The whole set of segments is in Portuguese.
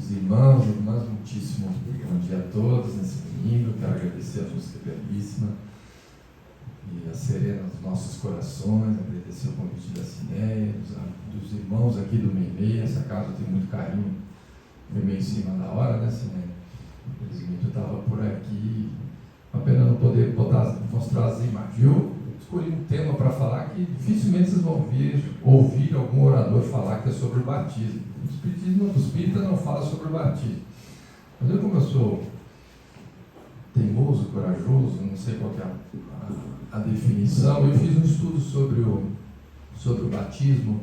Queridos irmãos, irmãs, muitíssimo bom dia a todos nesse domingo. Quero agradecer a música belíssima e a serena dos nossos corações, agradecer o convite da Cineia, dos irmãos aqui do Meimei. Essa casa tem muito carinho, foi meio em cima da hora, né, Cineia? Infelizmente eu estava por aqui, uma pena não poder mostrar as imagens. Eu escolhi um tema para falar que dificilmente vocês vão ouvir algum orador falar, que é sobre o batismo. O Espírita não fala sobre o batismo. Mas eu, como eu sou teimoso, corajoso, não sei qual que é a definição, eu fiz um estudo sobre o batismo,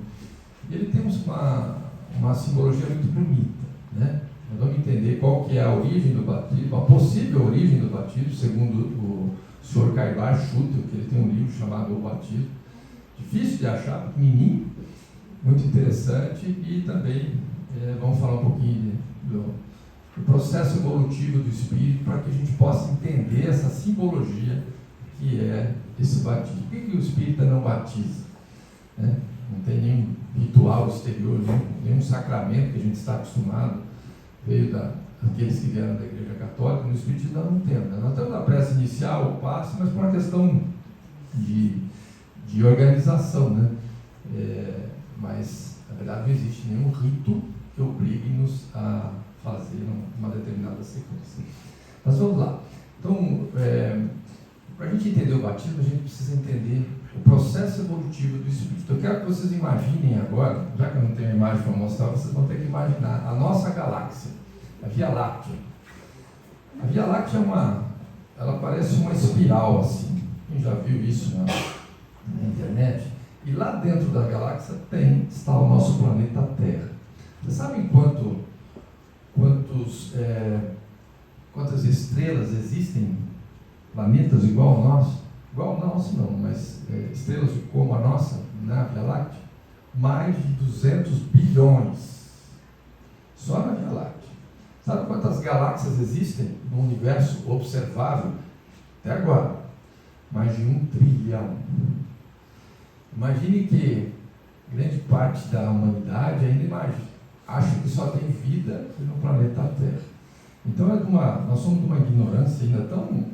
e ele tem uma simbologia muito bonita, né? Nós vamos entender qual que é a origem do batismo, a possível origem do batismo, segundo o Sr. Caibar Schutel, que ele tem um livro chamado O Batismo, difícil de achar, pequenininho, muito interessante, e também vamos falar um pouquinho do processo evolutivo do Espírito, para que a gente possa entender essa simbologia que é esse batismo. Por que o Espírita não batiza? Né? Não tem nenhum ritual exterior, nenhum sacramento que a gente está acostumado, veio daqueles que vieram da Igreja Católica. No Espírito nós não temos. Nós temos a prece inicial, o passe, mas por uma questão de organização, né? Mas, na verdade, não existe nenhum rito que obrigue-nos a fazer uma determinada sequência. Mas vamos lá. Então, para a gente entender o batismo, a gente precisa entender o processo evolutivo do Espírito. Eu quero que vocês imaginem agora, já que eu não tenho imagem para mostrar, vocês vão ter que imaginar a nossa galáxia, a Via Láctea. A Via Láctea ela parece uma espiral assim. Quem já viu isso na internet? E lá dentro da galáxia está o nosso planeta Terra. Vocês sabem quantas estrelas existem, planetas igual ao nosso? Igual ao nosso não, mas estrelas como a nossa, na Via Láctea? Mais de 200 bilhões, só na Via Láctea. Sabe quantas galáxias existem no universo observável? Até agora, mais de 1 trilhão. Imagine que grande parte da humanidade ainda acha que só tem vida no planeta Terra. Então nós somos de uma ignorância ainda tão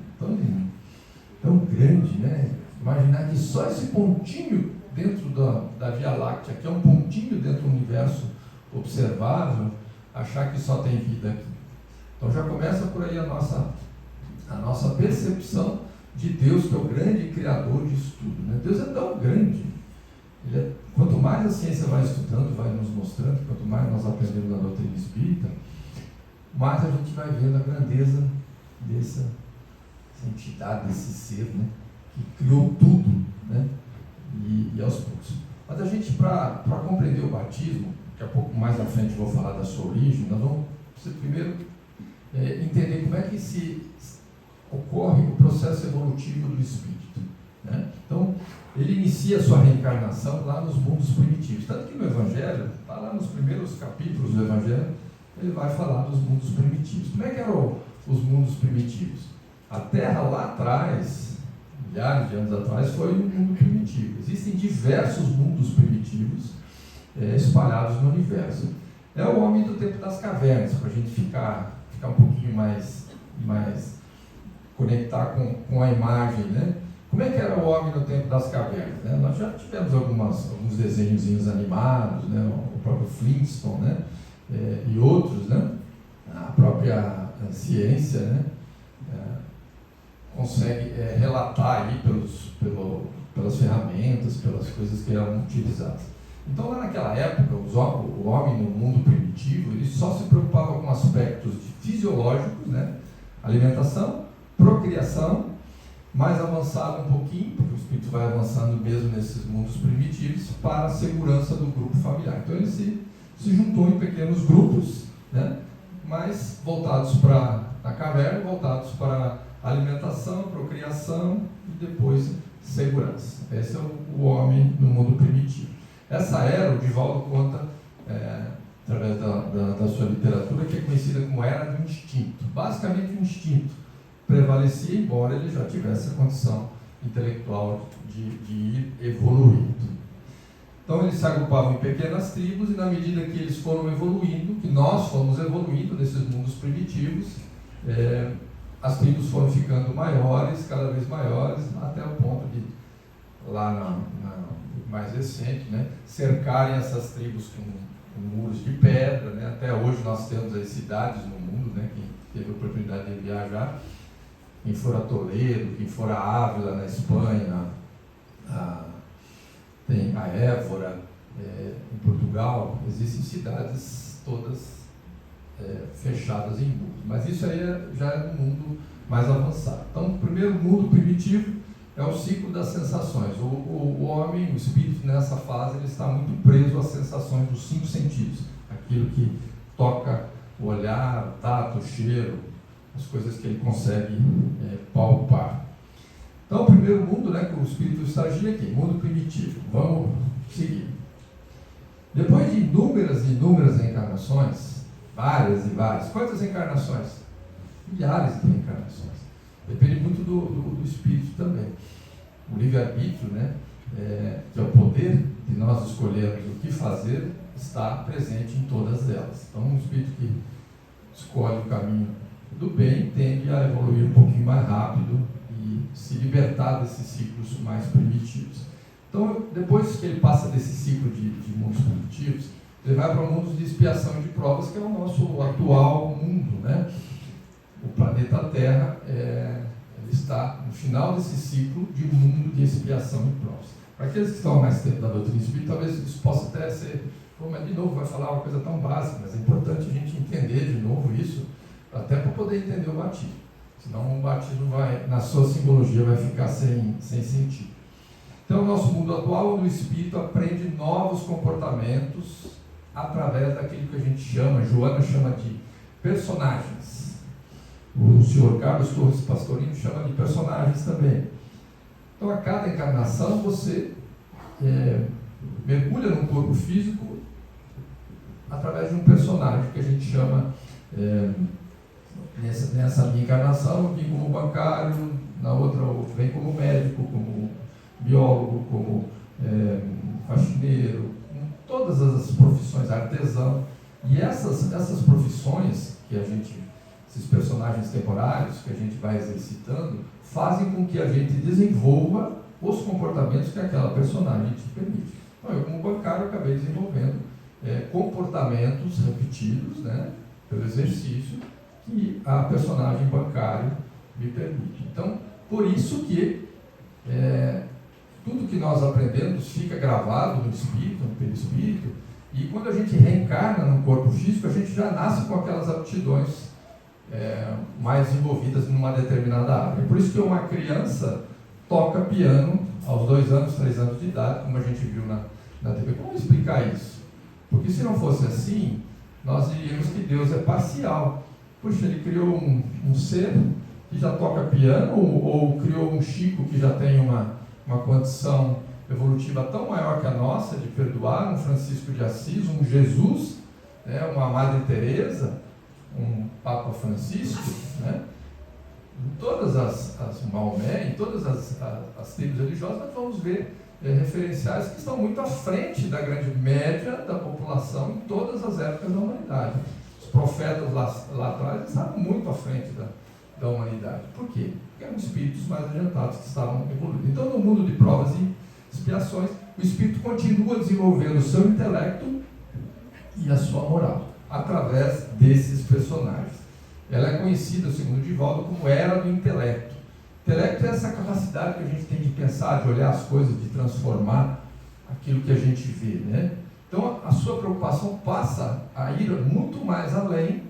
grande, né? Imaginar que só esse pontinho dentro da Via Láctea, que é um pontinho dentro do universo observável, achar que só tem vida aqui. Então já começa por aí a nossa percepção de Deus, que é o grande criador disso tudo, né? Deus é tão grande. Quanto mais a ciência vai estudando, vai nos mostrando, quanto mais nós aprendemos da doutrina espírita, mais a gente vai vendo a grandeza dessa entidade, desse ser, né, que criou tudo, né, e aos poucos. Mas a gente, para compreender o batismo, que a pouco mais à frente eu vou falar da sua origem, nós vamos primeiro entender como é que ocorre o processo evolutivo do espírito, né? Então, ele inicia a sua reencarnação lá nos mundos primitivos. Tanto que no Evangelho, está lá nos primeiros capítulos do Evangelho, ele vai falar dos mundos primitivos. Como é que eram os mundos primitivos? A Terra lá atrás, milhares de anos atrás, foi um mundo primitivo. Existem diversos mundos primitivos espalhados no universo. É o homem do tempo das cavernas, para a gente ficar um pouquinho mais conectar com a imagem, né? Como é que era o homem no tempo das cavernas? Né? Nós já tivemos alguns desenhozinhos animados, né? O próprio Flintstone, né? E outros, né? A própria ciência, né? Consegue relatar aí pelas ferramentas, pelas coisas que eram utilizadas. Então, lá naquela época, o homem no mundo primitivo, ele só se preocupava com aspectos fisiológicos, né? Alimentação, procriação, mais avançado um pouquinho, porque o espírito vai avançando mesmo nesses mundos primitivos, para a segurança do grupo familiar. Então ele se juntou em pequenos grupos, né, mais voltados para a caverna, voltados para a alimentação, procriação e depois segurança. Esse é o homem no mundo primitivo. Essa era, o Divaldo conta, através da sua literatura, que é conhecida como Era do Instinto. Basicamente, o instinto prevalecia, embora ele já tivesse a condição intelectual de ir evoluindo. Então eles se agrupavam em pequenas tribos, e na medida que eles foram evoluindo, que nós fomos evoluindo nesses mundos primitivos, as tribos foram ficando maiores, cada vez maiores, até o ponto de, lá mais recente, né, cercarem essas tribos com muros de pedra, né? Até hoje nós temos as cidades no mundo, né? Quem teve a oportunidade de viajar, quem for a Toledo, quem for a Ávila na Espanha, tem a Évora, em Portugal, existem cidades todas fechadas em muros, mas isso aí já é um mundo mais avançado. Então, o primeiro mundo primitivo é o ciclo das sensações. O homem, o espírito, nessa fase, ele está muito preso às sensações dos 5 sentidos. Aquilo que toca, o olhar, o tato, o cheiro, as coisas que ele consegue palpar. Então, o primeiro mundo, né, que o espírito estagia aqui, mundo primitivo. Vamos seguir. Depois de inúmeras e inúmeras encarnações, várias e várias, quantas encarnações? Milhares de encarnações. Depende muito do espírito também. O livre-arbítrio, né, que é o poder de nós escolhermos o que fazer, está presente em todas elas. Então, um espírito que escolhe o caminho do bem tende a evoluir um pouquinho mais rápido e se libertar desses ciclos mais primitivos. Então, depois que ele passa desse ciclo de mundos primitivos, ele vai para o mundo de expiação e de provas, que é o nosso atual mundo, né? O planeta Terra ele está no final desse ciclo de mundo de expiação e provas. Para aqueles que estão há mais tempo da doutrina espírita, talvez isso possa até ser, mas de novo vai falar uma coisa tão básica, mas é importante a gente entender de novo isso, até para poder entender o batismo. Senão o batismo na sua simbologia vai ficar sem sentido. Então, o nosso mundo atual, onde o espírito aprende novos comportamentos através daquilo que a gente chama, Joana chama de personagens. O senhor Carlos Torres Pastorino chama de personagens também. Então, a cada encarnação, você mergulha num corpo físico através de um personagem que a gente chama, nessa minha encarnação, eu vim como bancário, na outra eu venho como médico, como biólogo, como faxineiro, todas as profissões, artesão. E essas profissões que esses personagens temporários que a gente vai exercitando, fazem com que a gente desenvolva os comportamentos que aquela personagem te permite. Então, eu como bancário acabei desenvolvendo comportamentos repetidos, né, pelo exercício que a personagem bancário me permite. Então, por isso que tudo que nós aprendemos fica gravado no espírito, no perispírito, e quando a gente reencarna no corpo físico, a gente já nasce com aquelas aptidões mais envolvidas numa determinada área. Por isso que uma criança toca piano aos 2 anos, 3 anos de idade, como a gente viu na TV. Como explicar isso? Porque se não fosse assim, nós diríamos que Deus é parcial. Puxa, ele criou um ser que já toca piano, ou criou um Chico que já tem uma condição evolutiva tão maior que a nossa, de perdoar, um Francisco de Assis, um Jesus, né, uma Madre Teresa, um Papa Francisco, né? Em todas as Maomé, em todas as tribos religiosas, nós vamos ver referenciais que estão muito à frente da grande média da população em todas as épocas da humanidade. Os profetas lá atrás estavam muito à frente da humanidade. Por quê? Porque eram espíritos mais adiantados que estavam evoluindo. Então, no mundo de provas e expiações, o espírito continua desenvolvendo o seu intelecto e a sua moral, através desses personagens. Ela é conhecida, segundo Divaldo, como era do intelecto. Intelecto é essa capacidade que a gente tem de pensar, de olhar as coisas, de transformar aquilo que a gente vê, né? Então, a sua preocupação passa a ir muito mais além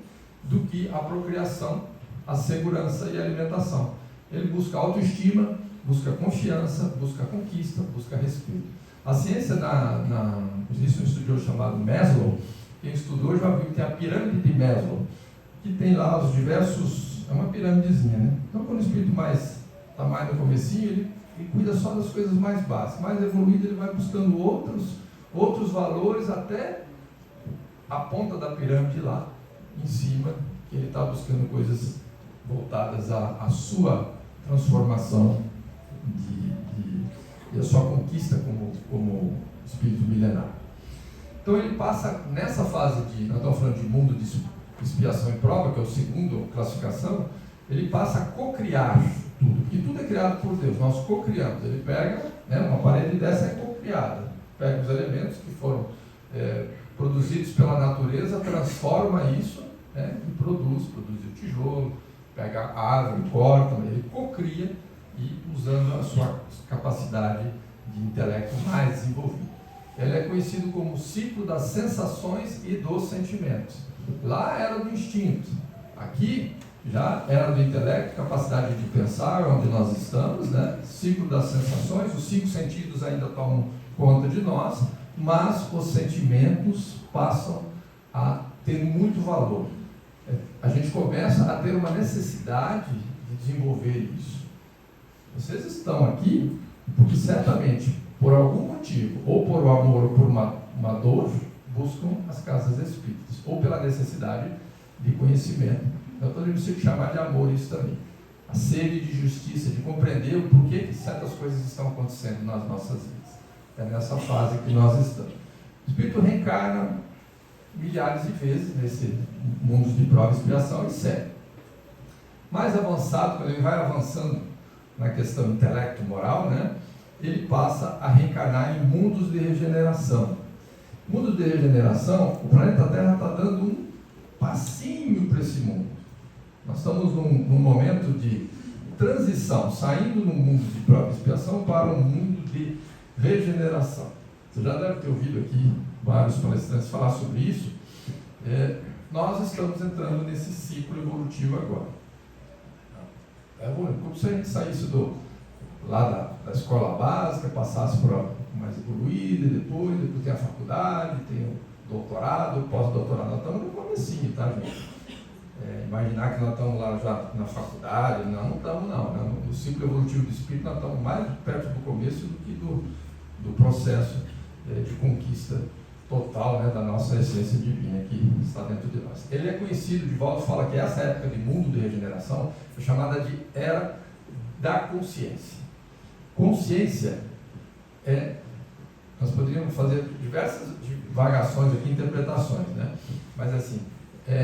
do que a procriação, a segurança e a alimentação. Ele busca autoestima, busca confiança, busca conquista, busca respeito. A ciência, existe um estudioso chamado Maslow. Quem estudou já viu que tem a pirâmide de Maslow, que tem lá os diversos, é uma pirâmidezinha, né? Então, quando o espírito está mais no comecinho, ele cuida só das coisas mais básicas. Mais evoluído, ele vai buscando outros valores até a ponta da pirâmide lá, em cima, que ele está buscando coisas voltadas à sua transformação e a sua conquista como espírito milenar. Então ele passa nessa fase nós estamos falando de mundo de expiação e prova, que é o segundo classificação, ele passa a cocriar tudo, porque tudo é criado por Deus, nós cocriamos. Ele pega, uma parede dessa é cocriada, pega os elementos que foram produzidos pela natureza, transforma isso, e produz o tijolo, pega a árvore, corta, ele cocria, e usando a sua capacidade de intelecto mais desenvolvida. Ele é conhecido como o ciclo das sensações e dos sentimentos. Lá era do instinto, aqui já era do intelecto, capacidade de pensar, onde nós estamos, ciclo das sensações, os 5 sentidos ainda tomam conta de nós, mas os sentimentos passam a ter muito valor. A gente começa a ter uma necessidade de desenvolver isso. Vocês estão aqui porque certamente, por algum motivo, ou por um amor ou por uma dor, buscam as casas espíritas, ou pela necessidade de conhecimento. Eu preciso chamar de amor isso também. A sede de justiça, de compreender o porquê que certas coisas estão acontecendo nas nossas vidas. É nessa fase que nós estamos. O espírito reencarna milhares de vezes nesse mundo de prova e expiação e segue. Mais avançado, quando ele vai avançando na questão intelecto-moral, ele passa a reencarnar em mundos de regeneração. Mundos de regeneração, o planeta Terra está dando um passinho para esse mundo. Nós estamos num momento de transição, saindo do mundo de prova e expiação para um mundo de regeneração. Você já deve ter ouvido aqui vários palestrantes falar sobre isso. Nós estamos entrando nesse ciclo evolutivo agora. Como se a gente saísse lá da escola básica, passasse para o mais evoluído, depois tem a faculdade, tem o doutorado, o pós-doutorado. Nós estamos no comecinho, tá, gente? Imaginar que nós estamos lá já na faculdade, não estamos não. No ciclo evolutivo do espírito nós estamos mais perto do começo do que do processo de conquista total, da nossa essência divina que está dentro de nós. Ele é conhecido, Divaldo fala que essa época de mundo de regeneração é chamada de era da consciência. Consciência nós poderíamos fazer diversas divagações aqui, interpretações, mas assim,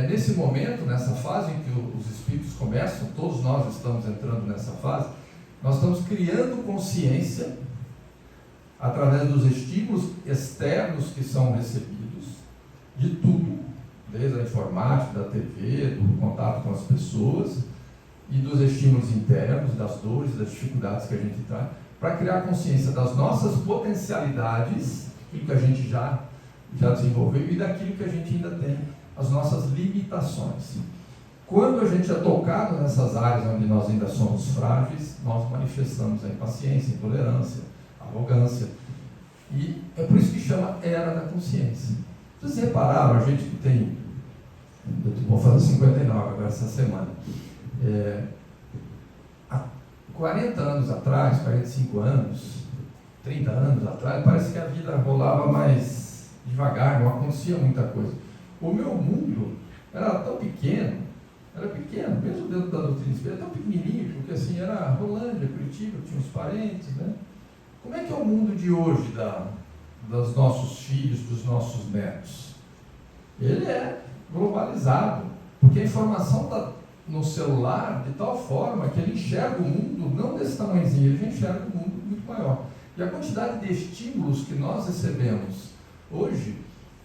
nesse momento, nessa fase em que os espíritos começam, todos nós estamos entrando nessa fase, nós estamos criando consciência através dos estímulos externos que são recebidos, de tudo, desde a informática, da TV, do contato com as pessoas, e dos estímulos internos, das dores, das dificuldades que a gente traz, para criar consciência das nossas potencialidades, aquilo que a gente já desenvolveu, e daquilo que a gente ainda tem, as nossas limitações. Quando a gente é tocado nessas áreas onde nós ainda somos frágeis, nós manifestamos a impaciência, a intolerância, a arrogância. E é por isso que chama era da consciência. Vocês repararam, a gente que tem, eu vou fazer 59 agora essa semana, há 40 anos atrás, 45 anos, 30 anos atrás, parece que a vida rolava mais devagar, não acontecia muita coisa. O meu mundo era tão pequeno, mesmo dentro da doutrina espírita, tão pequenininho, porque assim, era Rolândia, Curitiba, tinha uns parentes, Como é que é o mundo de hoje dos nossos filhos, dos nossos netos? Ele é globalizado, porque a informação está no celular de tal forma que ele enxerga o mundo não desse tamanhozinho, ele enxerga o mundo muito maior. E a quantidade de estímulos que nós recebemos hoje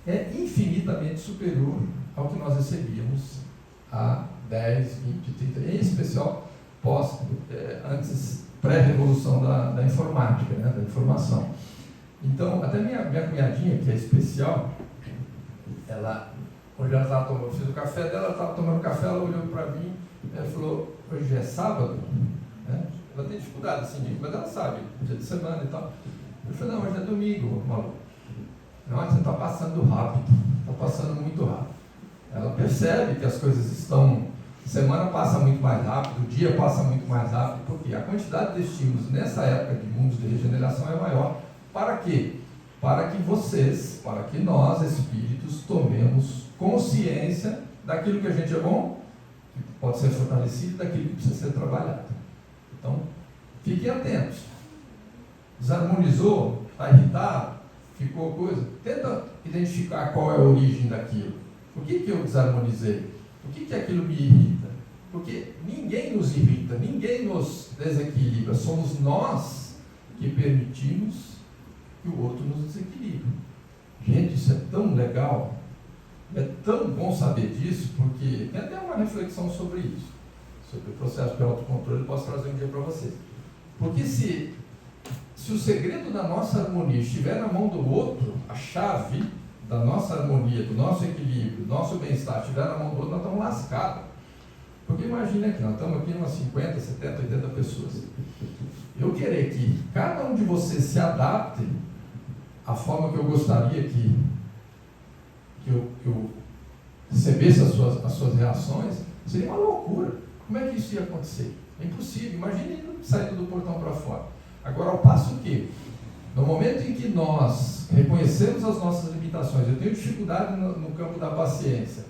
é infinitamente superior ao que nós recebíamos há 10, 20, 30, em especial antes, pré-revolução da informática, da informação. Então, até minha cunhadinha, que é especial, hoje ela estava tomando, fiz o café dela, ela estava tomando café, ela olhou para mim, ela falou, hoje é sábado, ela tem dificuldade assim, mas ela sabe, dia de semana e tal. Eu falei, não, hoje é domingo, maluco. Não, você está passando rápido, está passando muito rápido. Ela percebe que as coisas estão, a semana passa muito mais rápido, o dia passa muito mais rápido, porque a quantidade de estímulos nessa época de mundos de regeneração é maior. Para quê? Para que para que nós, espíritos, tomemos consciência daquilo que a gente é bom, que pode ser fortalecido, daquilo que precisa ser trabalhado. Então, fiquem atentos. Desarmonizou, está irritado, ficou coisa, tenta identificar qual é a origem daquilo. Por que eu desarmonizei? Por que aquilo me irrita? Porque ninguém nos irrita, ninguém nos desequilibra. Somos nós que permitimos que o outro nos desequilibre. Gente, isso é tão legal, é tão bom saber disso, porque tem até uma reflexão sobre isso, sobre o processo de autocontrole, eu posso trazer um dia para vocês. Porque se o segredo da nossa harmonia estiver na mão do outro, a chave da nossa harmonia, do nosso equilíbrio, do nosso bem-estar estiver na mão do outro, nós estamos lascados. Porque imagina que nós estamos aqui umas 50, 70, 80 pessoas. Eu querer que cada um de vocês se adapte à forma que eu gostaria que eu recebesse as suas reações, seria uma loucura. Como é que isso ia acontecer? É impossível. Imagine saindo do portão para fora. Agora, ao passo que, no momento em que nós reconhecemos as nossas limitações, eu tenho dificuldade no campo da paciência,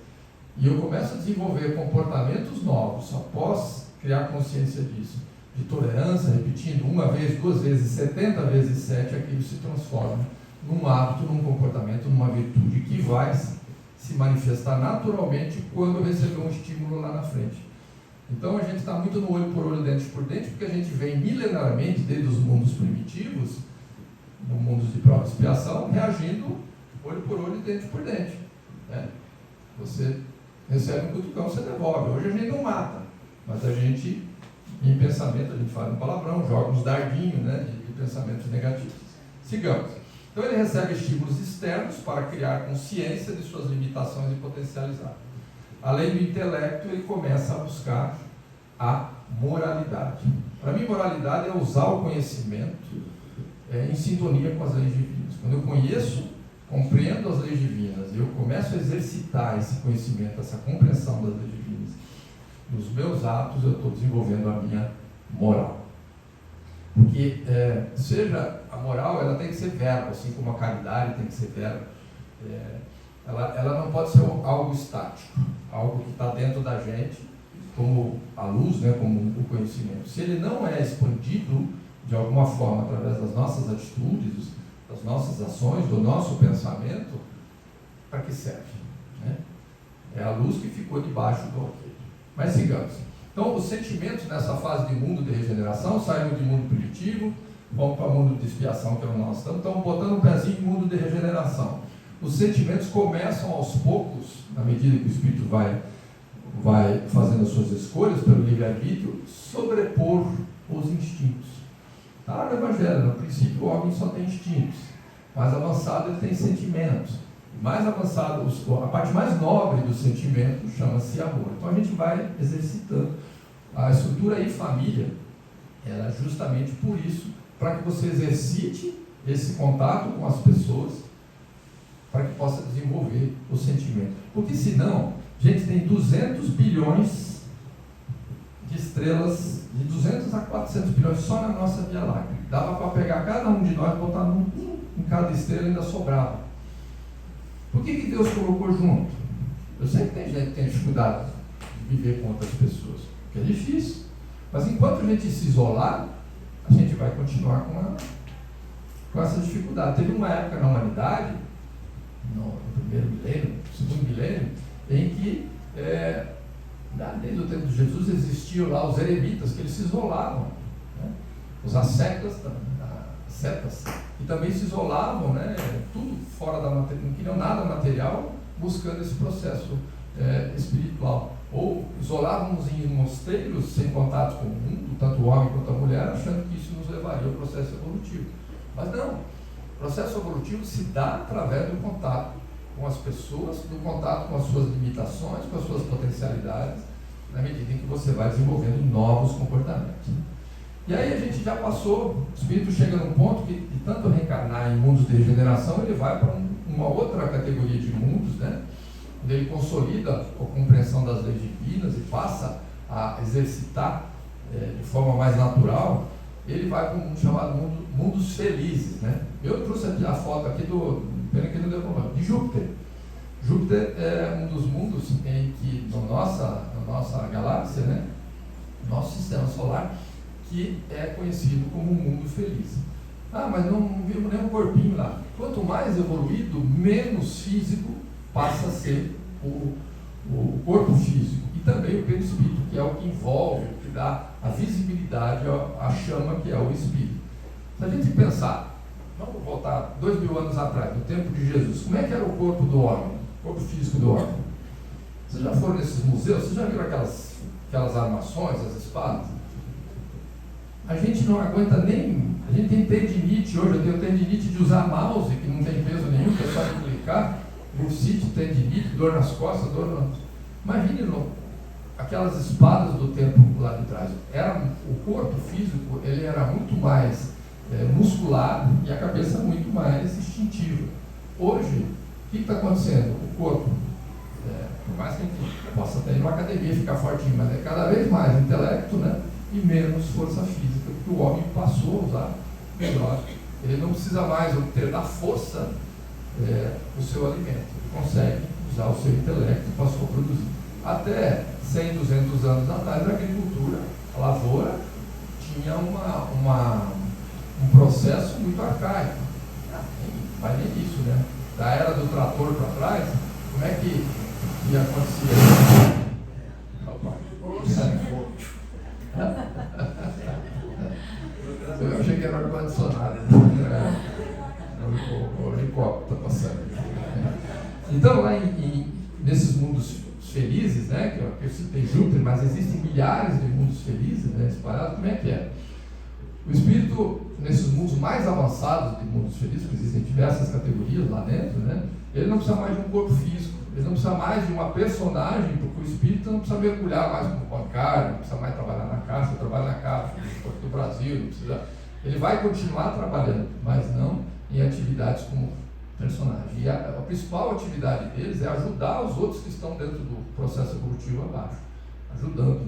e eu começo a desenvolver comportamentos novos, após criar consciência disso, de tolerância, repetindo uma vez, 2 vezes, 70 vezes 7, aquilo se transforma num hábito, num comportamento, numa virtude que vai se manifestar naturalmente quando eu receber um estímulo lá na frente. Então a gente está muito no olho por olho, dente por dente, porque a gente vem milenarmente, desde os mundos primitivos, no mundo de prova e expiação, reagindo olho por olho, dente por dente. Né? Você recebe um cutucão, você devolve. Hoje a gente não mata, mas a gente, em pensamento, a gente fala um palavrão, joga uns dardinhos, né, de pensamentos negativos. Sigamos. Então ele recebe estímulos externos para criar consciência de suas limitações e potencializar. Além do intelecto, ele começa a buscar a moralidade. Para mim, moralidade é usar o conhecimento em sintonia com as leis divinas. Quando eu conheço, compreendo as leis divinas, e eu começo a exercitar esse conhecimento, essa compreensão das leis divinas, nos meus atos eu estou desenvolvendo a minha moral. Porque, seja a moral, ela tem que ser verbo, assim como a caridade tem que ser verbo. Ela não pode ser algo estático, algo que está dentro da gente, como a luz, né, como o conhecimento. Se ele não é expandido de alguma forma através das nossas atitudes, das nossas ações, do nosso pensamento, para que serve? Né? É a luz que ficou debaixo do alqueire. Mas sigamos. Então, os sentimentos nessa fase de mundo de regeneração saíram de mundo primitivo, vão para o mundo de expiação, que é o nosso. Então, estamos botando um pezinho em mundo de regeneração. Os sentimentos começam aos poucos, na medida que o espírito vai fazendo as suas escolhas pelo livre-arbítrio, sobrepor os instintos. Está lá no Evangelho, no princípio o homem só tem instintos, mais avançado ele tem sentimentos, mais avançado, a parte mais nobre do sentimento chama-se amor. Então a gente vai exercitando. A estrutura aí família, ela é justamente por isso, para que você exercite esse contato com as pessoas, para que possa desenvolver o sentimento. Porque senão, a gente tem 200 bilhões de estrelas, de 200 a 400 bilhões só na nossa Via Láctea. Dava para pegar cada um de nós e botar em cada estrela e ainda sobrava. Por que Deus colocou junto? Eu sei que tem gente que tem dificuldade de viver com outras pessoas, porque é difícil. Mas enquanto a gente se isolar, a gente vai continuar com essa dificuldade. Teve uma época na humanidade, no primeiro milênio, no segundo milênio, em que, desde o tempo de Jesus, existiam lá os eremitas, que eles se isolavam, né? Os ascetas, e também se isolavam, né? Tudo fora da matéria, não queriam nada material, buscando esse processo espiritual. Ou isolavam-nos em mosteiros, sem contato com o mundo, tanto o homem quanto a mulher, achando que isso nos levaria ao processo evolutivo. Mas não, o processo evolutivo se dá através do contato com as pessoas, do contato com as suas limitações, com as suas potencialidades, na medida em que você vai desenvolvendo novos comportamentos. E aí a gente já passou, o espírito chega num ponto que, de tanto reencarnar em mundos de regeneração, ele vai para uma outra categoria de mundos, né? Onde ele consolida a compreensão das leis divinas e passa a exercitar de forma mais natural. Ele vai para um mundo chamado mundos felizes, né? Eu trouxe aqui a foto aqui pena que não deu problema, de Júpiter. Júpiter é um dos mundos em que, na nossa galáxia, né? Nosso sistema solar, que é conhecido como um mundo feliz. Ah, mas não vimos nenhum corpinho lá. Quanto mais evoluído, menos físico passa a ser o corpo físico e também o perispírito, que é o que envolve, o que dá a visibilidade à chama que é o espírito. Se a gente pensar, vamos voltar 2000 anos atrás, no tempo de Jesus, como é que era o corpo do homem, o corpo físico do homem? Vocês já foram nesses museus? Vocês já viram aquelas armações, as espadas? A gente não aguenta nem... A gente tem tendinite hoje, eu tenho tendinite de usar mouse, que não tem peso nenhum, que é só de clicar. Bursite, tendinite, dor nas costas, Imagine aquelas espadas do tempo lá de trás. O corpo físico, ele era muito mais muscular e a cabeça muito mais instintiva. Hoje, o que está acontecendo? O corpo, por mais que a gente possa até ir numa academia e ficar fortinho, mas é cada vez mais intelecto, né? E menos força física, porque o homem passou a usar melhor. Ele não precisa mais obter da força o seu alimento. Ele consegue usar o seu intelecto para se produzir. Até 100, 200 anos atrás, a agricultura, a lavoura, tinha um processo muito arcaico. Vai nem isso, né? Da era do trator para trás, como é que ia acontecer? Eu achei que era ar-condicionado. O helicóptero está passando. Então, lá nesses mundos felizes, né, que eu citei Júpiter, mas existem milhares de mundos felizes, né, espalhados, como é que é? O espírito, nesses mundos mais avançados de mundos felizes, porque existem diversas categorias lá dentro, né, ele não precisa mais de um corpo físico, ele não precisa mais de uma personagem, porque o espírito não precisa mergulhar mais como bancário, não precisa mais trabalhar na caixa, trabalha na caixa, do Brasil, não precisa. Ele vai continuar trabalhando, mas não em atividades como personagem. E a principal atividade deles é ajudar os outros que estão dentro do processo evolutivo abaixo, ajudando,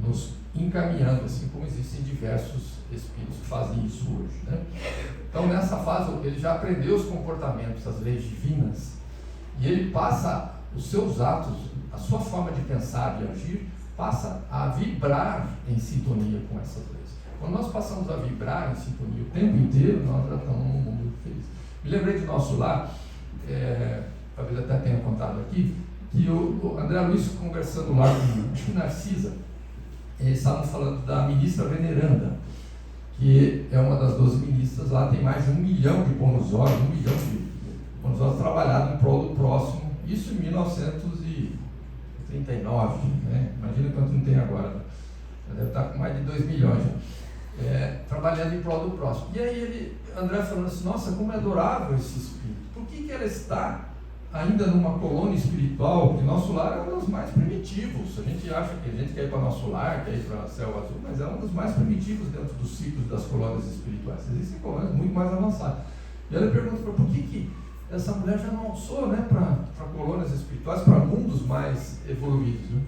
nos encaminhando, assim como existem diversos espíritos que fazem isso hoje, né? Então, nessa fase, ele já aprendeu os comportamentos, as leis divinas, e ele passa os seus atos, a sua forma de pensar e agir, passa a vibrar em sintonia com essas leis. Quando nós passamos a vibrar em sintonia o tempo inteiro, nós já estamos num mundo feliz. Me lembrei de nosso lar, talvez até tenha contado aqui, que o André Luiz conversando lá com Narcisa, eles estavam falando da ministra veneranda, que é uma das 12 ministras, lá tem mais de 1 milhão de ponosórios, 1 milhão de ponosórios trabalhados em prol do próximo, isso em 1939, né? Imagina quanto não tem agora, já deve estar com mais de 2 milhões já. Trabalhando em prol do próximo. E aí André falando assim, nossa, como é adorável esse espírito. Por que ela está ainda numa colônia espiritual? Porque nosso lar é um dos mais primitivos. A gente acha que a gente quer ir para nosso lar, quer ir para o céu azul, mas é um dos mais primitivos dentro dos ciclos das colônias espirituais. Existem colônias muito mais avançadas. E ela pergunta, por que essa mulher já não alçou, né, para colônias espirituais, para mundos mais evoluídos, né?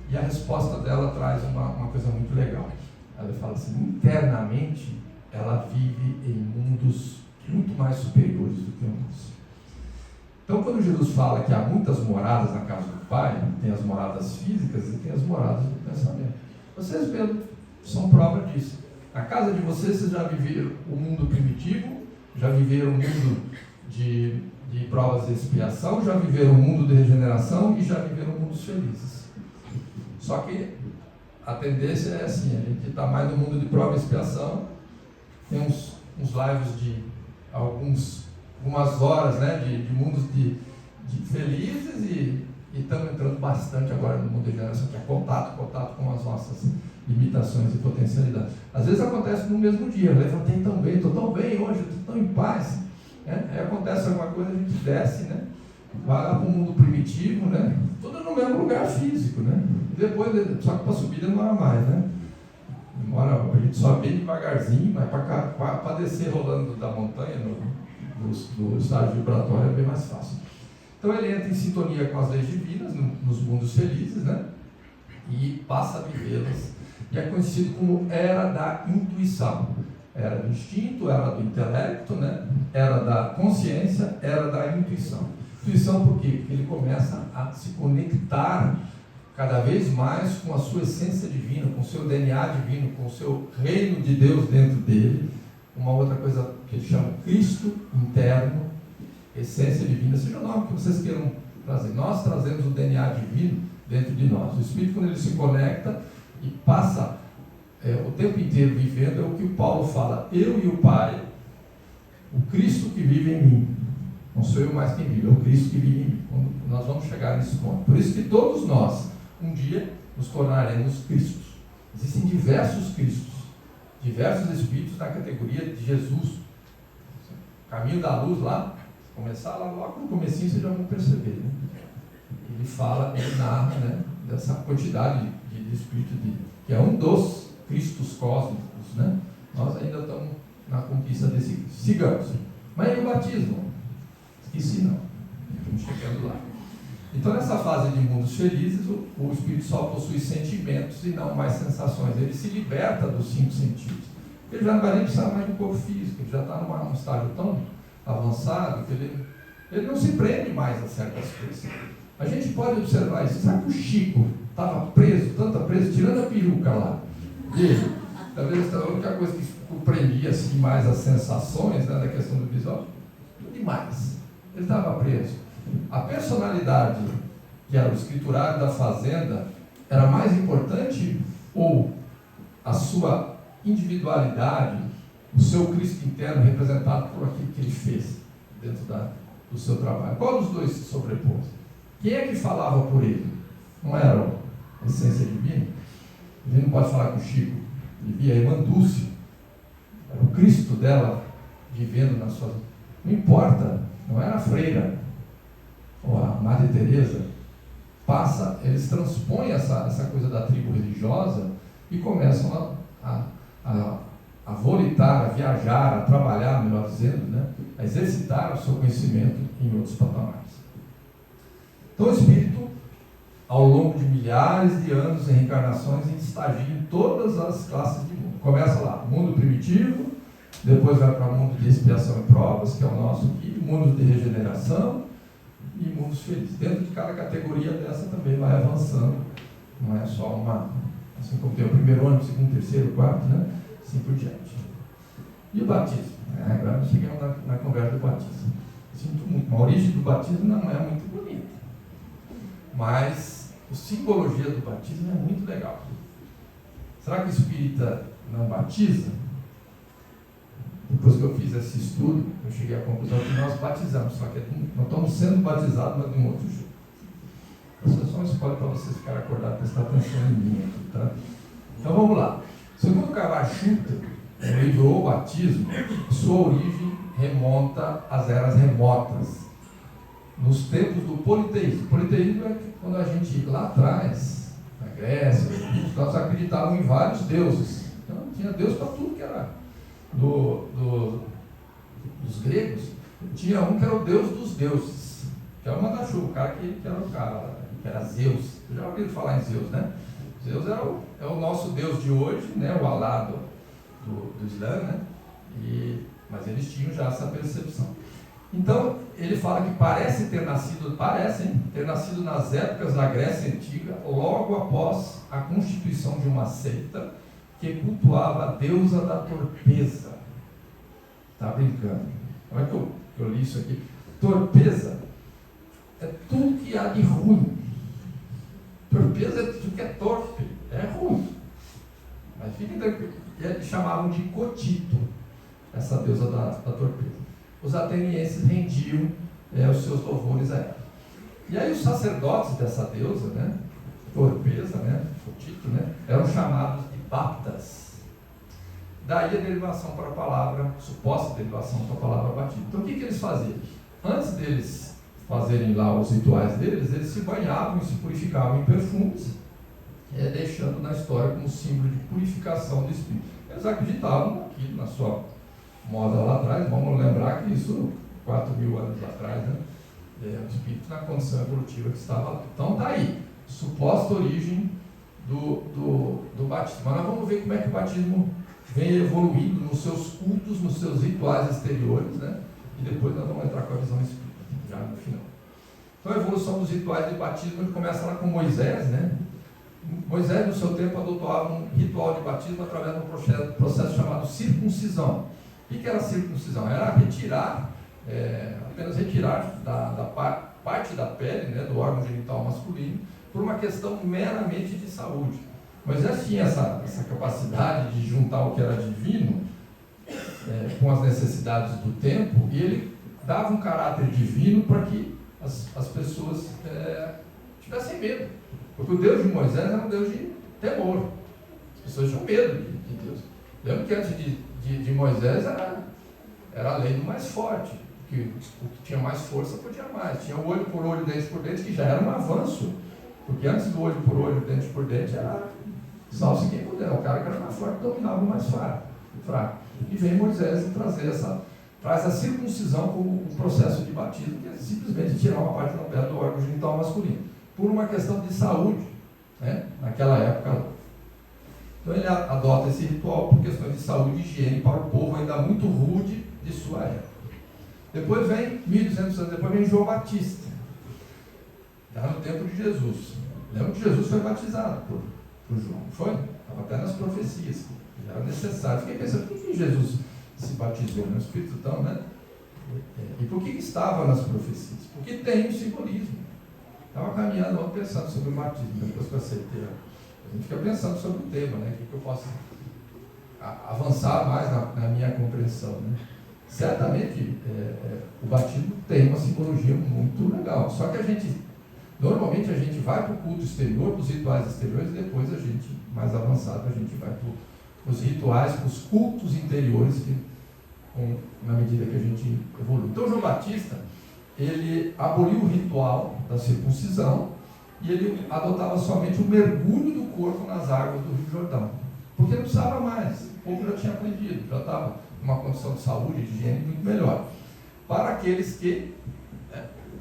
E a resposta dela traz uma coisa muito legal. Ela fala assim, internamente ela vive em mundos muito mais superiores do que o nosso. Então, quando Jesus fala que há muitas moradas na casa do Pai, tem as moradas físicas e tem as moradas do pensamento. Vocês mesmos são prova disso. Na casa de vocês já viveram o mundo primitivo, já viveram o mundo de provas de expiação, já viveram o mundo de regeneração e já viveram mundos felizes. Só que a tendência é assim, a gente está mais no mundo de prova e expiação, tem uns lives de algumas horas, né, de mundos de felizes e estamos entrando bastante agora no mundo de regeneração, que é contato com as nossas limitações e potencialidades. Às vezes acontece no mesmo dia, eu levantei tão bem, estou tão bem hoje, estou tão em paz, né? Aí acontece alguma coisa, a gente desce, né? Vai lá para o mundo primitivo, né? Tudo no mesmo lugar físico, né? E depois, só que para subir demora mais, né? A gente sobe bem devagarzinho, mas para descer rolando da montanha, do estágio vibratório, é bem mais fácil. Então ele entra em sintonia com as leis divinas, nos mundos felizes, né? E passa a vivê-las. E é conhecido como era da intuição. Era do instinto, era do intelecto, né? Era da consciência, era da intuição. Intuição por quê? Porque ele começa a se conectar cada vez mais com a sua essência divina, com o seu DNA divino, com o seu reino de Deus dentro dele, uma outra coisa que ele chama Cristo interno, essência divina, seja o nome que vocês queiram trazer. Nós trazemos o DNA divino dentro de nós. O Espírito, quando ele se conecta e passa o tempo inteiro vivendo, é o que o Paulo fala: eu e o Pai, o Cristo que vive em mim. Não sou eu mais quem vive, é o Cristo que vive em mim. Nós vamos chegar nesse ponto. Por isso que todos nós, um dia, nos tornaremos Cristos. Existem diversos Cristos, diversos Espíritos na categoria de Jesus. Caminho da Luz lá, se começar lá logo no comecinho, vocês já vão perceber, né? Ele fala, ele narra, né, dessa quantidade de Espírito que é um dos Cristos cósmicos, né? Nós ainda estamos na conquista desse Cristo. Sigamos. Mas e o batismo? Esqueci não. Estamos chegando lá. Então, nessa fase de mundos felizes, o espírito só possui sentimentos e não mais sensações. Ele se liberta dos 5 sentidos. Ele já não vai nem precisar mais do corpo físico, ele já está num estágio tão avançado que ele não se prende mais a certas coisas. A gente pode observar isso. Sabe que o Chico estava preso, tirando a peruca lá dele? Talvez a única coisa que o prendia assim, mais as sensações, né, da questão do visual, demais. Ele estava preso. A personalidade, que era o escriturário da fazenda, era mais importante, ou a sua individualidade, o seu Cristo interno representado por aquilo que ele fez dentro do seu trabalho? Qual dos dois se sobrepôs? Quem é que falava por ele? Não era a essência divina? A gente não pode falar com o Chico. Ele via a irmã Dulce, era o Cristo dela vivendo na sua... Não importa, não era a freira ou a Madre Teresa. Eles transpõem essa coisa da tribo religiosa e começam a volitar, a viajar, a trabalhar, melhor dizendo, né? A exercitar o seu conhecimento em outros patamares. Então o Espírito, ao longo de milhares de anos em reencarnações, estagia em todas as classes de mundo. Começa lá, mundo primitivo, depois vai para o mundo de expiação e provas, que é o nosso aqui, mundo de regeneração e mundos felizes. Dentro de cada categoria dessa também vai avançando, não é só uma, assim como tem o primeiro ano, segundo, terceiro, quarto, né? Assim por diante. E o batismo? Agora nós chegamos na conversa do batismo. Sinto muito, a origem do batismo não é muito bonita, mas a simbologia do batismo é muito legal. Será que o espírita não batiza? Depois que eu fiz esse estudo, eu cheguei à conclusão que nós batizamos, só que nós estamos sendo batizados, mas de um outro jeito. Essa é só uma escolha para vocês ficarem acordados, prestar atenção em mim aqui, tá? Então vamos lá. Segundo Kavachuta, no livro O Batismo, sua origem remonta às eras remotas, nos tempos do politeísmo. O politeísmo é quando a gente, lá atrás, na Grécia, nós acreditavam em vários deuses. Então tinha Deus para tudo que era dos gregos. Tinha um que era o deus dos deuses, que é o Mandachu, o cara que era o cara, que era Zeus. Eu já ouvi falar em Zeus, né? Zeus é o nosso Deus de hoje, né? O Alá do Islã, né? Mas eles tinham já essa percepção. Então, ele fala que parece ter nascido nas épocas da Grécia Antiga, logo após a constituição de uma seita que cultuava a deusa da torpeza. Está brincando? Olha que eu li isso aqui. Torpeza é tudo que há de ruim. Torpeza é tudo que é torpe, é ruim. Mas fiquem tranquilos. Eles chamavam de Cotito, essa deusa da torpeza. Os atenienses rendiam os seus louvores a ela. E aí os sacerdotes dessa deusa, né, torpeza, né, Cotito, né, eram chamados de Baptas. Daí a derivação para a palavra, suposta derivação para a palavra batismo. Então o que eles faziam? Antes deles fazerem lá os rituais deles, eles se banhavam e se purificavam em perfumes, deixando na história como símbolo de purificação do espírito. Eles acreditavam naquilo, na sua moda lá atrás. Vamos lembrar que isso, 4.000 anos atrás, né? O espírito na condição evolutiva que estava lá. Então está aí, suposta origem do batismo. Mas nós vamos ver como é que o batismo vem evoluindo nos seus cultos, nos seus rituais exteriores, né? E depois nós vamos entrar com a visão espírita, já no final. Então a evolução dos rituais de batismo, ele começa lá com Moisés, né? Moisés, no seu tempo, adotava um ritual de batismo através de um processo chamado circuncisão. O que era a circuncisão? Era retirar, apenas retirar da parte da pele, né, do órgão genital masculino, por uma questão meramente de saúde. Moisés tinha essa capacidade de juntar o que era divino com as necessidades do tempo, e ele dava um caráter divino para que as pessoas tivessem medo. Porque o Deus de Moisés era um Deus de temor. As pessoas tinham medo de Deus. Lembra que antes de Moisés era a lei do mais forte. Que o que tinha mais força podia mais. Tinha olho por olho, dente por dente, que já era um avanço. Porque antes do olho por olho, dente por dente, era salve-se quem puder. O cara que era mais forte dominava o mais fraco. E vem Moisés traz a circuncisão como um processo de batismo, que é simplesmente tirar uma parte da pele do órgão genital masculino, por uma questão de saúde, né, naquela época. Então ele adota esse ritual por questões de saúde e higiene para o povo ainda muito rude de sua época. Depois vem, 1200 anos depois, vem João Batista, já no tempo de Jesus. Lembra que Jesus foi batizado por João, não foi? Estava até nas profecias, já era necessário. Fiquei pensando, por que Jesus se batizou no Espírito Santo, né? E por que estava nas profecias? Porque tem um simbolismo. Estava caminhando ontem pensando sobre o batismo, depois que eu aceitei. A gente fica pensando sobre o tema, né? O que eu posso avançar mais na minha compreensão, né? Certamente o batismo tem uma simbologia muito legal. Só que normalmente a gente vai para o culto exterior, para os rituais exteriores, e depois mais avançado, a gente vai para os rituais, para os cultos interiores, na medida que a gente evolui. Então, João Batista, ele aboliu o ritual da circuncisão e ele adotava somente o mergulho do corpo nas águas do Rio Jordão, porque não precisava mais, o povo já tinha aprendido, já estava numa condição de saúde e de higiene muito melhor. Para aqueles que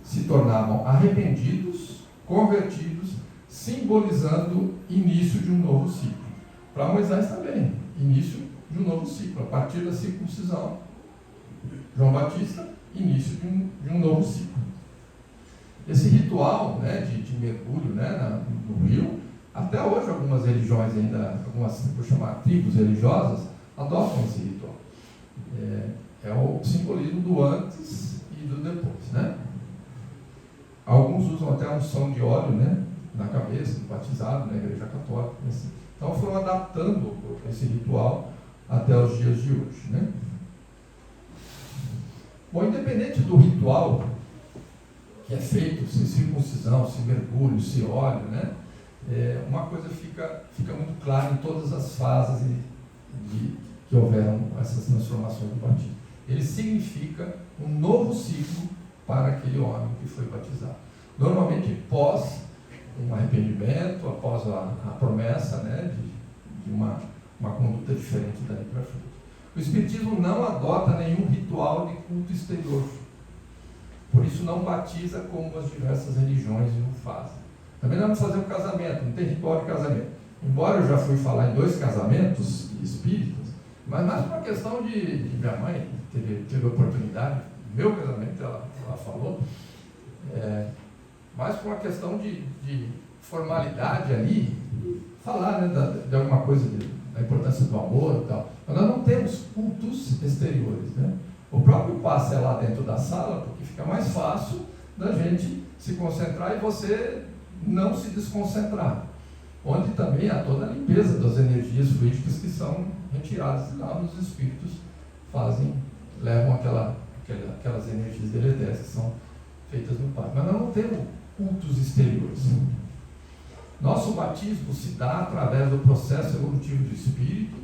se tornavam arrependidos, convertidos, simbolizando início de um novo ciclo. Para Moisés também, início de um novo ciclo, a partir da circuncisão. João Batista, início de um novo ciclo. Esse ritual, né, de mergulho, né, no rio, até hoje algumas religiões ainda, vou chamar tribos religiosas, adotam esse ritual. É o simbolismo do antes e do depois, né? Alguns usam até a unção de óleo, né, na cabeça do batizado, na igreja católica. Assim. Então foram adaptando esse ritual até os dias de hoje, né? Bom, independente do ritual que é feito, se circuncisão, se mergulho, se óleo, né? Uma coisa fica muito clara em todas as fases que houveram essas transformações do batismo. Ele significa um novo ciclo para aquele homem que foi batizado. Normalmente pós um arrependimento, após a promessa, né, de uma conduta diferente daí para frente. O Espiritismo não adota nenhum ritual de culto exterior. Por isso não batiza como as diversas religiões o fazem. Também não vamos fazer um casamento, não tem ritual de casamento. Embora eu já fui falar em 2 casamentos espíritas, mas mais por uma questão de minha mãe, teve oportunidade, meu casamento, ela falou, mais por uma questão de formalidade ali, falar, né, de alguma coisa, da importância do amor e tal. Mas nós não temos cultos exteriores, né? O próprio passe é lá dentro da sala, porque fica mais fácil da gente se concentrar e você não se desconcentrar. Onde também há toda a limpeza das energias fluídicas que são retiradas lá nos espíritos, levam aquelas energias deletérias que são feitas no passe. Mas nós não temos cultos exteriores. Nosso batismo se dá através do processo evolutivo do espírito,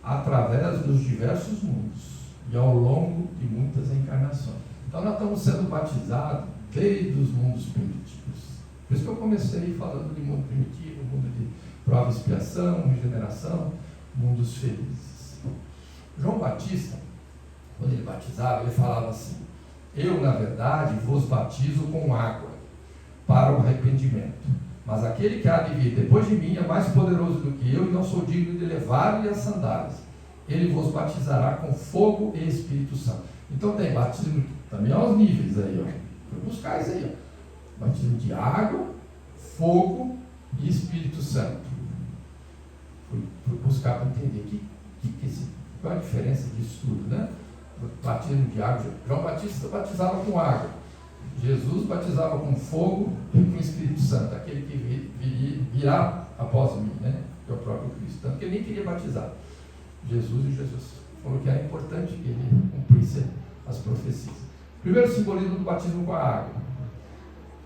através dos diversos mundos e ao longo de muitas encarnações. Então nós estamos sendo batizados desde os mundos primitivos. Por isso que eu comecei falando de mundo primitivo, mundo de prova e expiação, regeneração, mundos felizes. João Batista, quando ele batizava, ele falava assim: eu, na verdade, vos batizo com água para o arrependimento, mas aquele que há de vir depois de mim é mais poderoso do que eu e não sou digno de levar-lhe as sandálias. Ele vos batizará com fogo e Espírito Santo. Então tem batismo também aos níveis aí, ó. Foi buscar isso aí, ó. Batismo de água, fogo e Espírito Santo. Fui buscar para entender qual é a diferença disso tudo, né? batismo de água. João Batista batizava com água. Jesus batizava com fogo e com o Espírito Santo, aquele que virá após mim, né? Que é o próprio Cristo. Tanto que ele nem queria batizar. Jesus falou que era importante que ele cumprisse as profecias. Primeiro simbolismo do batismo com a água.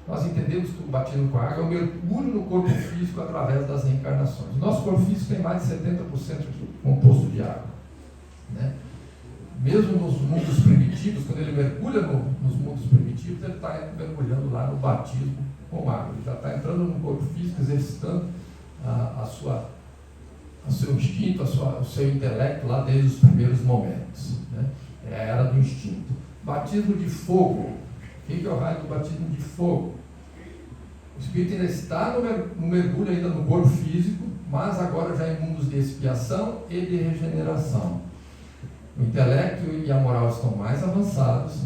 Nós entendemos que o batismo com a água é o mergulho no corpo físico através das reencarnações. O nosso corpo físico tem mais de 70% composto de água, né? Mesmo nos mundos primitivos, quando ele mergulha nos mundos primitivos, ele está mergulhando lá no batismo com água. Ele já está entrando no corpo físico, exercitando o seu instinto, o seu intelecto lá desde os primeiros momentos, né? É a era do instinto. Batismo de fogo. O que é o raio do batismo de fogo? O Espírito ainda está no mergulho ainda no corpo físico, mas agora já em mundos de expiação e de regeneração. O intelecto e a moral estão mais avançados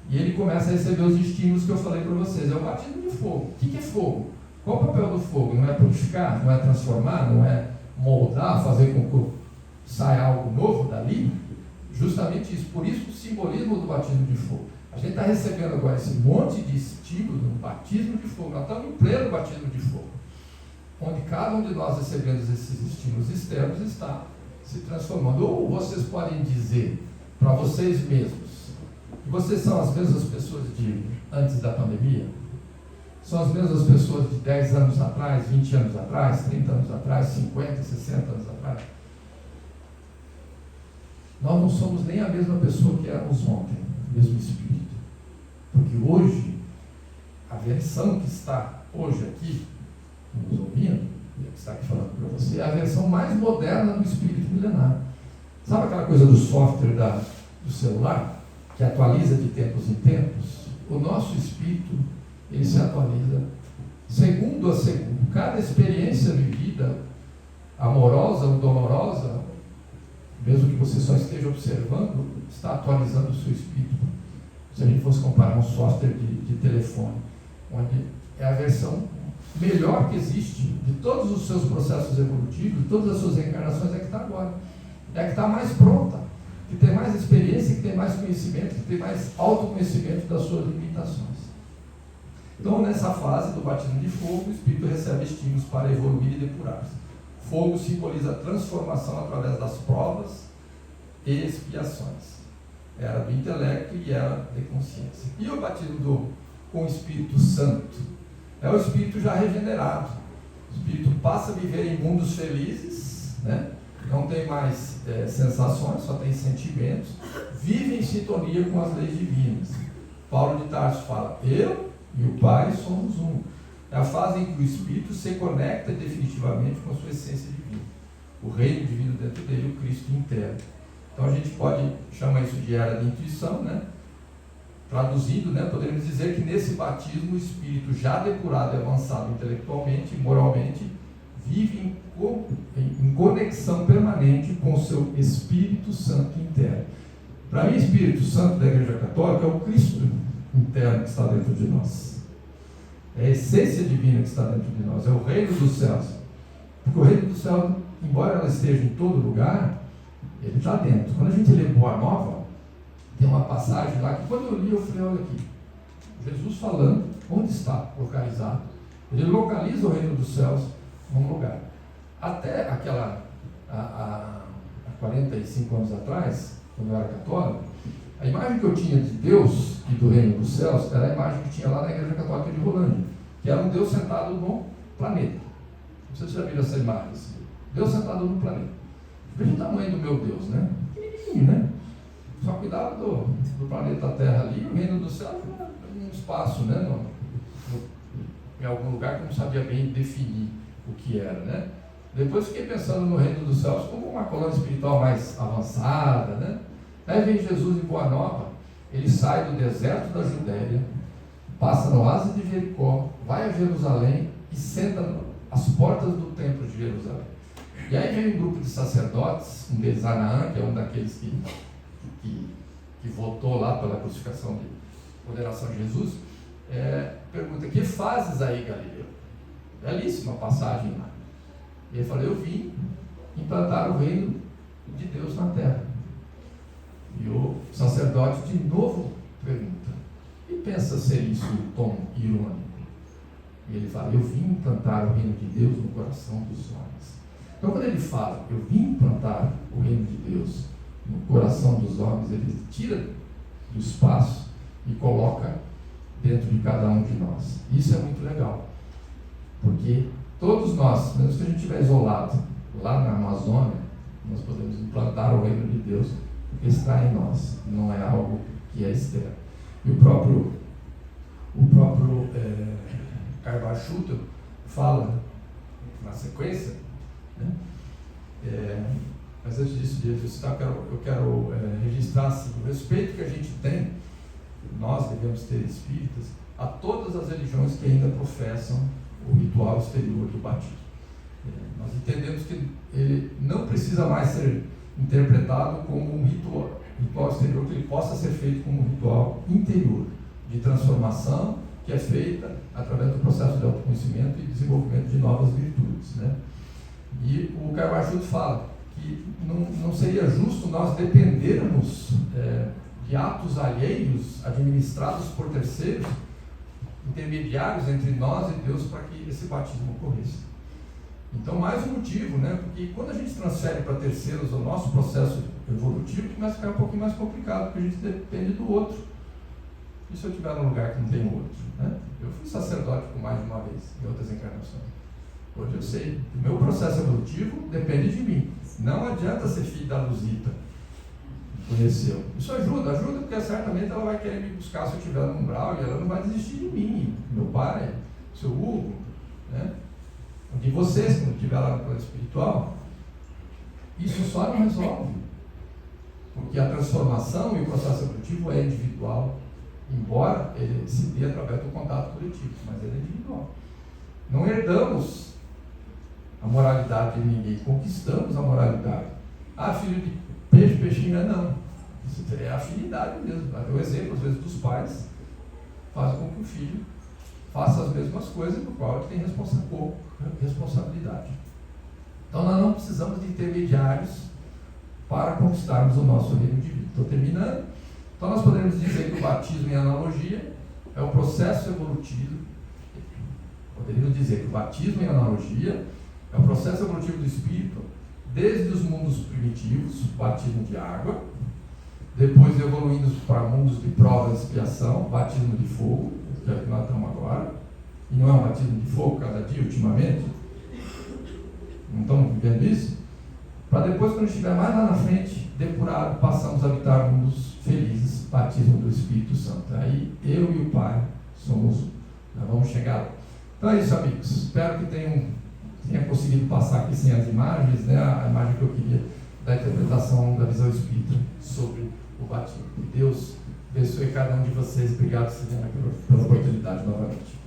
e ele começa a receber os estímulos que eu falei para vocês. É o batismo de fogo. O que é fogo? Qual o papel do fogo? Não é purificar, não é transformar, não é moldar, fazer com que saia algo novo dali? Justamente isso. Por isso o simbolismo do batismo de fogo. A gente está recebendo agora esse monte de estímulos no batismo de fogo. Nós estamos em pleno batismo de fogo, onde cada um de nós recebendo esses estímulos externos está se transformando. Ou vocês podem dizer para vocês mesmos que vocês são as mesmas pessoas de antes da pandemia? São as mesmas pessoas de 10 anos atrás, 20 anos atrás, 30 anos atrás, 50, 60 anos atrás? Nós não somos nem a mesma pessoa que éramos ontem, o mesmo Espírito. Porque hoje, a versão que está hoje aqui, nos ouvindo, que está aqui falando para você, é a versão mais moderna do Espírito milenar. Sabe aquela coisa do software do celular, que atualiza de tempos em tempos? O nosso Espírito, ele se atualiza segundo a segundo. Cada experiência vivida, amorosa ou dolorosa, mesmo que você só esteja observando, está atualizando o seu Espírito. Se a gente fosse comparar um software de telefone, onde é a versão melhor que existe de todos os seus processos evolutivos, de todas as suas reencarnações, é que está agora. É a que está mais pronta, que tem mais experiência, que tem mais conhecimento, que tem mais autoconhecimento das suas limitações. Então, nessa fase do batismo de fogo, o Espírito recebe estímulos para evoluir e depurar-se. Fogo simboliza a transformação através das provas e expiações. Era do intelecto e era de consciência. E o batismo com o Espírito Santo? É o Espírito já regenerado. O Espírito passa a viver em mundos felizes, né? Não tem mais sensações, só tem sentimentos. Vive em sintonia com as leis divinas. Paulo de Tarso fala, eu e o Pai somos um. É a fase em que o Espírito se conecta definitivamente com a sua essência divina. O reino divino dentro dele, o Cristo interno. Então a gente pode chamar isso de era de intuição, né? Traduzindo, né, podemos dizer que nesse batismo o Espírito já depurado e avançado intelectualmente e moralmente vive em conexão permanente com o seu Espírito Santo interno. Para mim, o Espírito Santo da Igreja Católica é o Cristo interno que está dentro de nós. É a essência divina que está dentro de nós, é o reino dos céus. Porque o reino dos céus, embora ela esteja em todo lugar, ele está dentro. Quando a gente lê Boa Nova, tem uma passagem lá que quando eu li, eu falei, olha aqui, Jesus falando, onde está localizado? Ele localiza o reino dos céus num lugar. Até há 45 anos atrás, quando eu era católico, a imagem que eu tinha de Deus e do reino dos céus era a imagem que tinha lá na Igreja Católica de Rolândia, que era um Deus sentado no planeta. Não sei se vocês já viram essa imagem assim. Deus sentado no planeta. Veja o tamanho do meu Deus, né? Pequenininho, né? Só cuidava do planeta Terra ali, o reino do céu era um espaço, né? Em algum lugar que eu não sabia bem definir o que era, né? Depois fiquei pensando no reino dos céus como uma colônia espiritual mais avançada, né? Aí vem Jesus em Boa Nova, ele sai do deserto da Judéia, passa no oásis de Jericó, vai a Jerusalém e senta às portas do templo de Jerusalém. E aí vem um grupo de sacerdotes, um deles Anaã, que é um daqueles que votou lá pela crucificação de condenação de Jesus, pergunta, que fazes aí, Galileu? Belíssima passagem lá. E ele falou, eu vim implantar o reino de Deus na terra. E E o sacerdote de novo pergunta: e pensa ser isso um tom irônico? E ele fala: eu vim implantar o reino de Deus no coração dos homens. Então, quando ele fala, eu vim implantar o reino de Deus no coração dos homens, ele tira do espaço e coloca dentro de cada um de nós. Isso é muito legal, porque todos nós, mesmo que a gente estiver isolado lá na Amazônia, nós podemos implantar o reino de Deus, porque está em nós, não é algo que é externo. E o próprio Carvalho Schutter fala na sequência, né? Mas antes disso, eu quero registrar assim, o respeito que a gente tem, nós devemos ter espíritas, a todas as religiões que ainda professam o ritual exterior do batismo. Nós entendemos que ele não precisa mais ser interpretado como um ritual exterior, que ele possa ser feito como um ritual interior, de transformação, que é feita através do processo de autoconhecimento e desenvolvimento de novas virtudes, né? E o Carvalho fala que não seria justo nós dependermos de atos alheios administrados por terceiros, intermediários entre nós e Deus, para que esse batismo ocorresse. Então, mais um motivo, né? Porque quando a gente transfere para terceiros o nosso processo evolutivo, começa a ficar um pouquinho mais complicado, porque a gente depende do outro. E se eu estiver num lugar que não tem outro, né? Eu fui sacerdote por mais de uma vez, em outras encarnações. Hoje eu sei que o meu processo evolutivo depende de mim. Não adianta ser filho da Luzita, conheceu. Isso ajuda porque certamente ela vai querer me buscar se eu estiver no umbral, e ela não vai desistir de mim. Meu pai, seu Hugo, né? De vocês, quando estiver lá no plano espiritual. Isso só não resolve, porque a transformação e o processo evolutivo é individual, embora ele se dê através do contato coletivo, mas ele é individual. Não herdamos a moralidade de ninguém, conquistamos a moralidade. Ah, filho de peixe, peixinho, não. Isso é afinidade mesmo. O exemplo, às vezes, dos pais faz com que o filho faça as mesmas coisas no qual ele tem responsabilidade. Então, nós não precisamos de intermediários para conquistarmos o nosso reino de vida. Estou terminando. Então, nós podemos dizer que o batismo, em analogia, é um processo evolutivo. Poderíamos dizer que o batismo, em analogia, é um processo evolutivo do espírito, desde os mundos primitivos, batismo de água, depois evoluindo para mundos de prova e expiação, batismo de fogo, que é o que nós estamos agora, e não é um batismo de fogo cada dia, ultimamente. Não estamos vivendo isso? Para depois, quando estiver mais lá na frente, depurado, passamos a habitar mundos felizes, batismo do Espírito Santo. Aí eu e o Pai somos um. Nós vamos chegar lá. Então é isso, amigos. Espero que tenha conseguido passar aqui sem as imagens, né? A imagem que eu queria da interpretação da visão espírita sobre o batismo. Que Deus abençoe cada um de vocês. Obrigado, Silvana, pela oportunidade novamente.